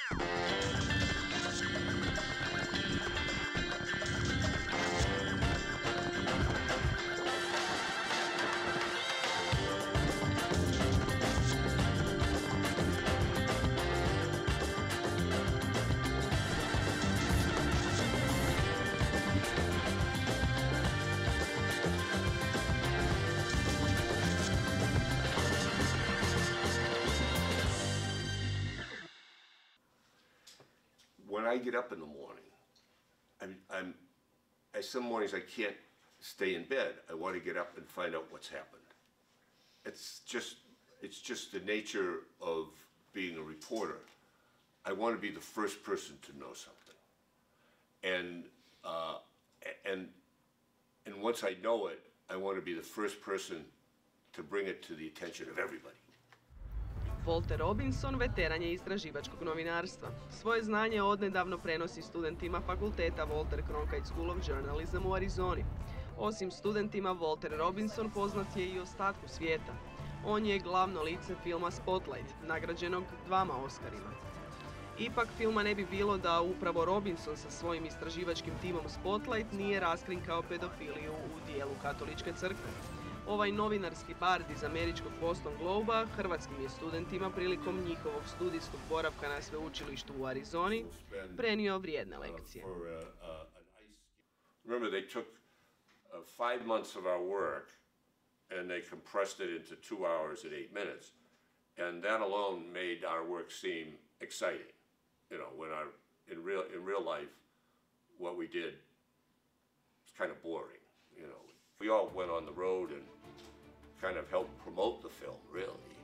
When I get up in the morning, some mornings I can't stay in bed. I want to get up and find out what's happened. It's just the nature of being a reporter. I want to be the first person to know something, and once I know it, I want to be the first person to bring it to the attention of everybody. Walter Robinson veteran je istraživačkog novinarstva. Svoje znanje odnedavno prenosi studentima fakulteta Walter School of Journalism u Arizoni. Osim studentima, Walter Robinson poznat je i ostatku svijeta. On je glavno lice filma Spotlight, nagrađenog 2 Oscarima. Ipak filma ne bi bilo da upravo Robinson sa svojim istraživačkim timom Spotlight nije raskrinkao pedofiliju u dijelu katoličke crkve. Ovaj novinarski bard iz američkog Boston Globa hrvatskim je studentima prilikom njihovog studijskog boravka na sveučilištu u Arizoni prenio vrijedne lekcije. Remember, they took 5 months of our work and they compressed it into 2 hours and 8 minutes, and that alone made our work seem exciting. You know, when in real life, what we did was kind of boring. You know, we all went on the road and kind of helped promote the film, really.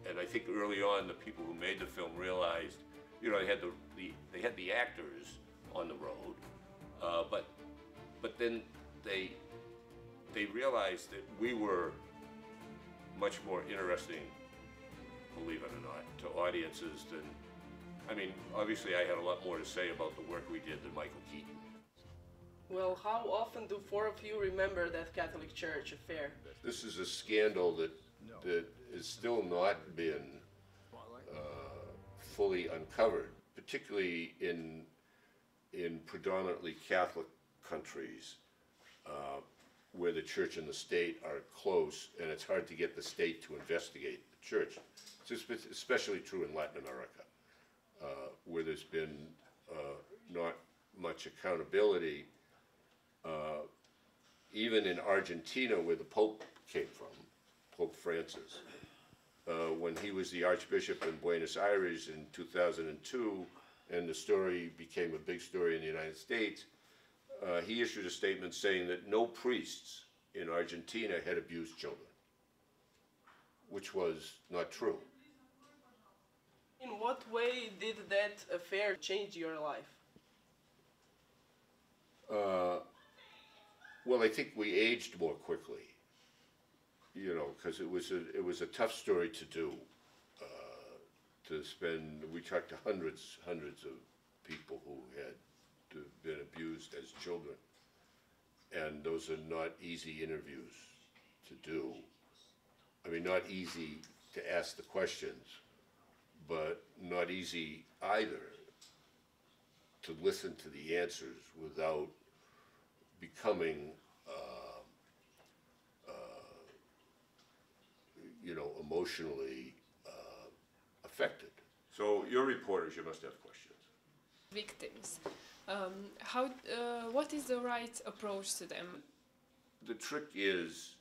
And I think early on, the people who made the film realized, you know, they had the actors on the road, but then they realized that we were much more interesting, believe it or not, to audiences than, I mean, obviously I had a lot more to say about the work we did than Michael Keaton. Well, how often do 4 of you remember that Catholic Church affair? This is a scandal that has still not been fully uncovered, particularly in predominantly Catholic countries where the church and the state are close, and it's hard to get the state to investigate the church. It's especially true in Latin America, where there's been not much accountability. Even in Argentina, where the Pope came from, Pope Francis, when he was the Archbishop in Buenos Aires in 2002, and the story became a big story in the United States, he issued a statement saying that no priests in Argentina had abused children, which was not true. In what way did that affair change your life? Well, I think we aged more quickly, you know, because it was a tough story to do. We talked to hundreds of people who had been abused as children, and those are not easy interviews to do. I mean, not easy to ask the questions, but not easy either to listen to the answers without becoming, you know, emotionally affected. So you're reporters, you must have questions. Victims. What is the right approach to them? The trick is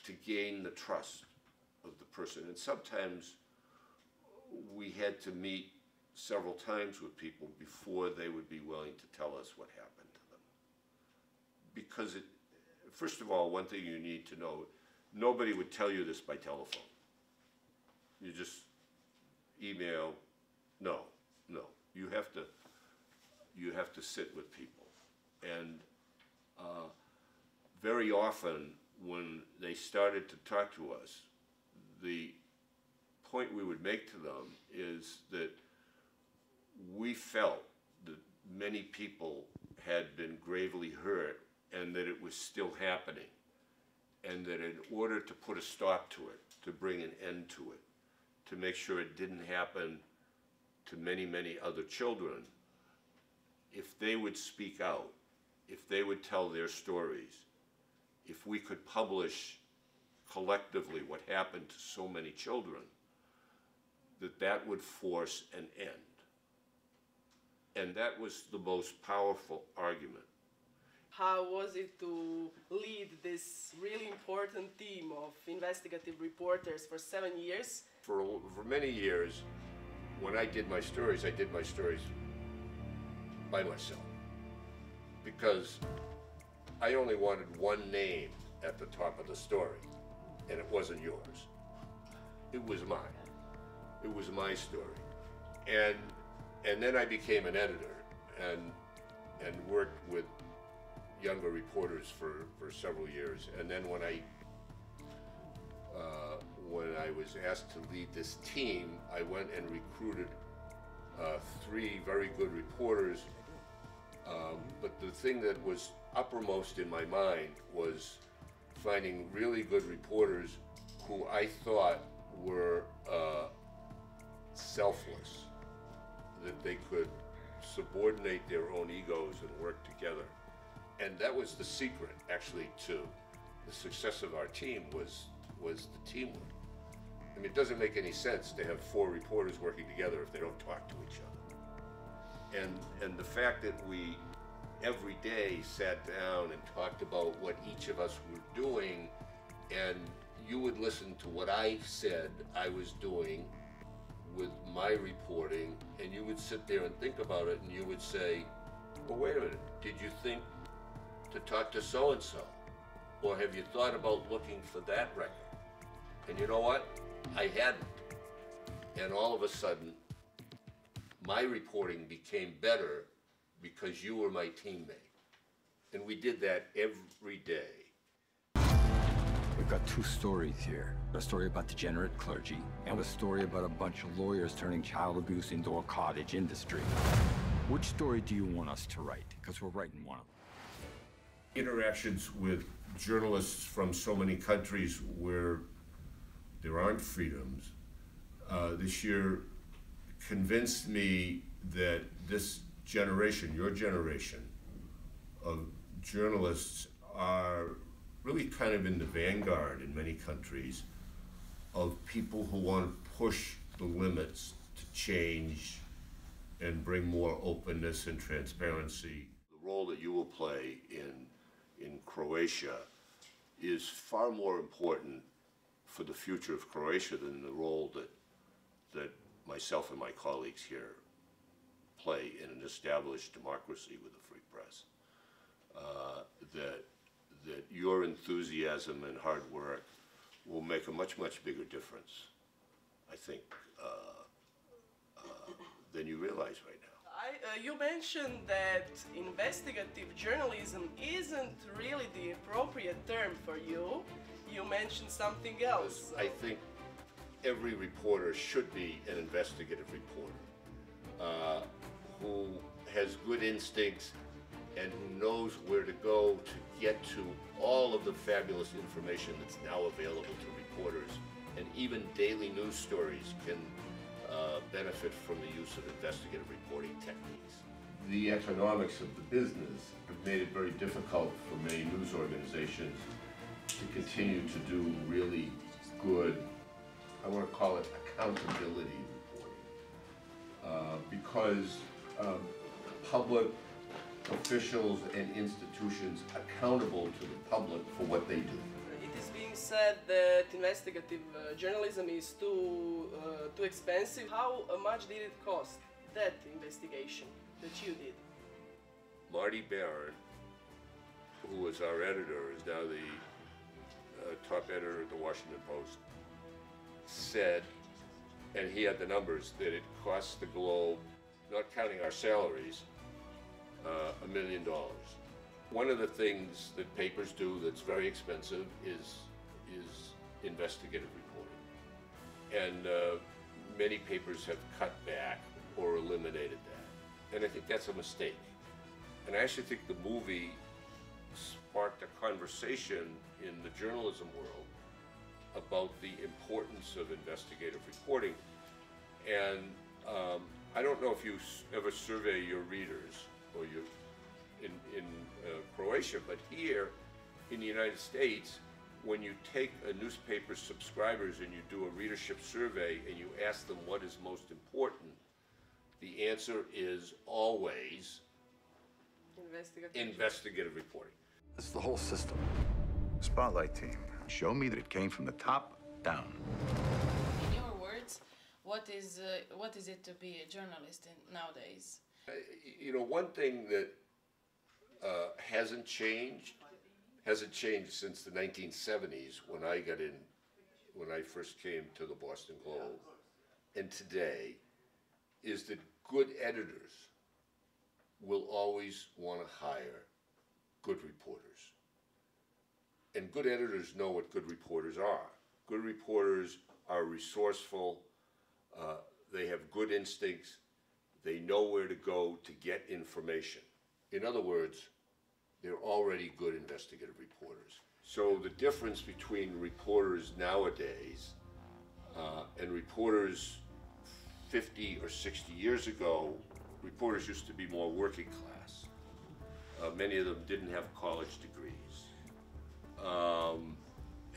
to gain the trust of the person, and sometimes we had to meet several times with people before they would be willing to tell us what happened to them. Because first of all, one thing you need to know, nobody would tell you this by telephone. You just email, no. You have to sit with people. And very often when they started to talk to us, the point we would make to them is that we felt that many people had been gravely hurt and that it was still happening, and that in order to put a stop to it, to bring an end to it, to make sure it didn't happen to many, many other children, if they would speak out, if they would tell their stories, if we could publish collectively what happened to so many children, that would force an end. And that was the most powerful argument. How was it to lead this really important team of investigative reporters for 7 years? For many years, when I did my stories by myself. Because I only wanted one name at the top of the story, and it wasn't yours. It was mine. It was my story. And then I became an editor and worked with younger reporters for several years. And then when I was asked to lead this team, I went and recruited 3 very good reporters. But the thing that was uppermost in my mind was finding really good reporters who I thought were selfless, that they could subordinate their own egos and work together. And that was the secret, actually, to the success of our team was the teamwork. I mean, it doesn't make any sense to have 4 reporters working together if they don't talk to each other. And the fact that we every day sat down and talked about what each of us were doing, and you would listen to what I said I was doing with my reporting, and you would sit there and think about it, and you would say, well, wait a minute, did you think to talk to so-and-so? Or have you thought about looking for that record? And you know what? I hadn't. And all of a sudden, my reporting became better because you were my teammate. And we did that every day. We've got 2 stories here. A story about degenerate clergy, and a story about a bunch of lawyers turning child abuse into a cottage industry. Which story do you want us to write? Because we're writing one of them. Interactions with journalists from so many countries where there aren't freedoms, this year convinced me that this generation, your generation of journalists, are really kind of in the vanguard in many countries of people who want to push the limits to change and bring more openness and transparency. The role that you will play in Croatia is far more important for the future of Croatia than the role that myself and my colleagues here play in an established democracy with a free press. That your enthusiasm and hard work will make a much, much bigger difference, I think, than you realize right now. You mentioned that investigative journalism isn't really the appropriate term for you. You mentioned something else. I think every reporter should be an investigative reporter who has good instincts and who knows where to go to get to all of the fabulous information that's now available to reporters. And even daily news stories can benefit from the use of investigative reporting techniques. The economics of the business have made it very difficult for many news organizations to continue to do really good, I want to call it accountability reporting, because public officials and institutions accountable to the public for what they do. It is being said that investigative journalism is too expensive. How much did it cost, that investigation that you did? Marty Barron, who was our editor, is now the top editor at the Washington Post, said, and he had the numbers, that it cost the Globe, not counting our salaries, $1 million. One of the things that papers do that's very expensive is investigative reporting. And many papers have cut back or eliminated that. And I think that's a mistake. And I actually think the movie sparked a conversation in the journalism world about the importance of investigative reporting. And I don't know if you ever survey your readers or in Croatia, but here in the United States, when you take a newspaper's subscribers and you do a readership survey and you ask them what is most important, the answer is always investigative reporting. It's the whole system. Spotlight team. Show me that it came from the top down. In your words, what is it to be a journalist nowadays? You know, one thing that hasn't changed since the 1970s when I first came to the Boston Globe, and today, is that good editors will always want to hire good reporters. And good editors know what good reporters are. Good reporters are resourceful, they have good instincts, they know where to go to get information. In other words, they're already good investigative reporters. So the difference between reporters nowadays and reporters 50 or 60 years ago, reporters used to be more working class. Many of them didn't have college degrees.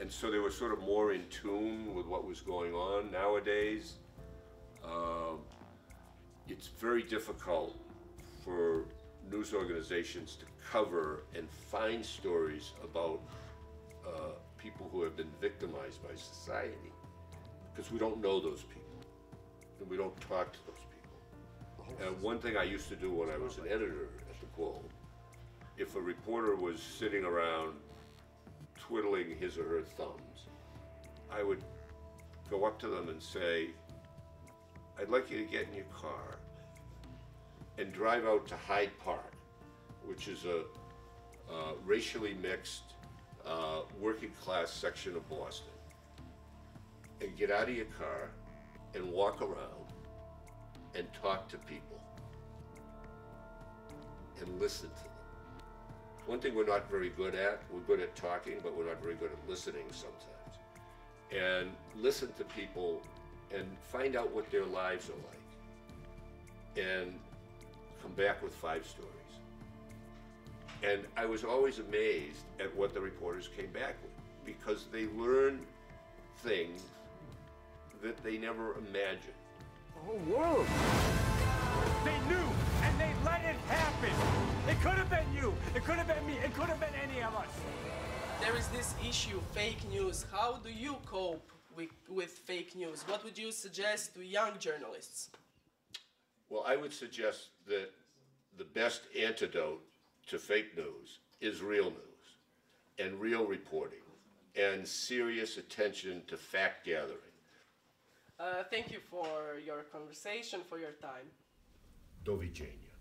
And so they were sort of more in tune with what was going on. Nowadays, it's very difficult for news organizations to cover and find stories about people who have been victimized by society, because we don't know those people, and we don't talk to those people. And one thing I used to do when I was an editor at the Globe, if a reporter was sitting around twiddling his or her thumbs, I would go up to them and say, I'd like you to get in your car and drive out to Hyde Park, which is a racially mixed working class section of Boston, and get out of your car and walk around and talk to people and listen to them. One thing we're not very good at, we're good at talking, but we're not very good at listening sometimes. And listen to people and find out what their lives are like, and come back with 5 stories. And I was always amazed at what the reporters came back with, because they learned things that they never imagined. The whole world. They knew, and they let it happen. It could have been you, it could have been me, it could have been any of us. There is this issue, fake news. How do you cope with fake news? What would you suggest to young journalists? Well, I would suggest that the best antidote to fake news is real news and real reporting and serious attention to fact gathering. Thank you for your conversation, for your time. Do viđenja.